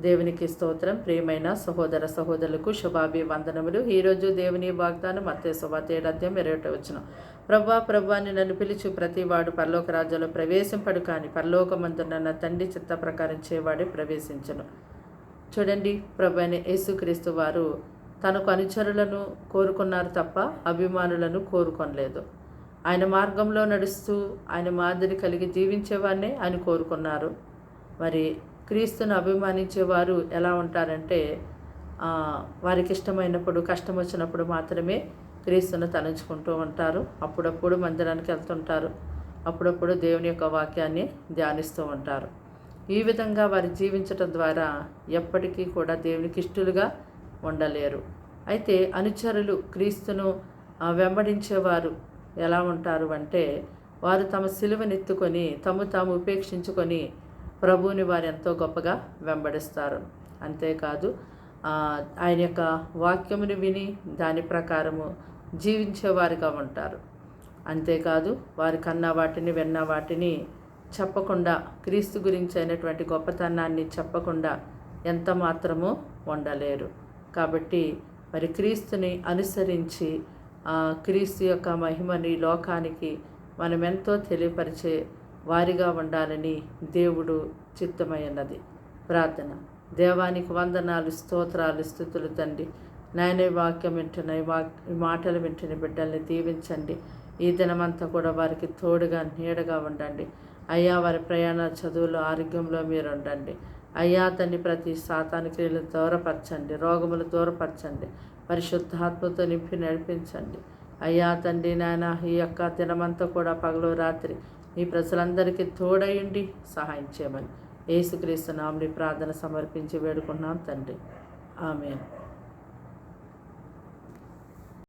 దేవునికి స్తోత్రం. ప్రియమైన సహోదర సహోదరులకు శుభాభివందనములు. ఈరోజు దేవుని వాగ్దానం మత్తయి సువార్త 7:21. ప్రభువా ప్రభువా అని నన్ను పిలిచి ప్రతివాడు పరలోక రాజ్యంలో ప్రవేశింపడు, కానీ పరలోకమందున్న నా తండ్రి చిత్త ప్రకారం చేయవాడే ప్రవేశించను. చూడండి, ప్రభు అయిన యేసుక్రీస్తు వారు తనకు అనుచరులను కోరుకున్నారు తప్ప అభిమానులను కోరుకొనలేదు. ఆయన మార్గంలో నడుస్తూ ఆయన మాదిరి కలిగి జీవించేవారినే ఆయన కోరుకున్నారు. మరి క్రీస్తును అభిమానించేవారు ఎలా ఉంటారంటే, వారికి ఇష్టమైనప్పుడు, కష్టం వచ్చినప్పుడు మాత్రమే క్రీస్తును తలంచుకుంటూ ఉంటారు. అప్పుడప్పుడు మందిరానికి వెళ్తుంటారు, అప్పుడప్పుడు దేవుని యొక్క వాక్యాన్ని ధ్యానిస్తూ ఉంటారు. ఈ విధంగా వారు జీవించటం ద్వారా ఎప్పటికీ కూడా దేవునికి ఇష్టలుగా ఉండలేరు. అయితే అనుచరులు, క్రీస్తును వెంబడించేవారు ఎలా ఉంటారు అంటే, వారు తమ సిలువనెత్తుకొని తాము ఉపేక్షించుకొని ప్రభువుని వారు ఎంతో గొప్పగా వెంబడిస్తారు. అంతేకాదు, ఆయన యొక్క వాక్యమును విని దాని ప్రకారము జీవించేవారిగా ఉంటారు. అంతేకాదు, వారి కన్నా వాటిని విన్న వాటిని చెప్పకుండా, క్రీస్తు గురించి అయినటువంటి గొప్పతనాన్ని చెప్పకుండా ఎంత మాత్రమూ ఉండలేరు. కాబట్టి మరి క్రీస్తుని అనుసరించి క్రీస్తు యొక్క మహిమని లోకానికి మనం ఎంతో తెలియపరిచే వారిగా ఉండాలని దేవుడు చిత్తమైనది. ప్రార్థన. దేవానికి వందనాలు, స్తోత్రాలు, స్తుతులు తండ్రి. నాయన వాక్యం వింటున్న ఈ మాటలు వింటున్న బిడ్డల్ని దీవించండి. ఈ దినమంతా కూడా వారికి తోడుగా నీడగా ఉండండి అయ్యా. వారి ప్రయాణ చదువులో, ఆరోగ్యంలో మీరు ఉండండి అయ్యా. తండ్రి, ప్రతి సాతాను క్రియలు దూరపరచండి, రోగములు దూరపరచండి, పరిశుద్ధాత్మతో నింపి నడిపించండి అయ్యా. తండ్రి నాయన, ఈ యొక్క దినమంతా కూడా పగలు రాత్రి ఈ ప్రజలందరికీ తోడయుండి సహాయం చేయమని యేసుక్రీస్తు నామమున ప్రార్థన సమర్పించి వేడుకున్నాం తండ్రి. ఆమేన్.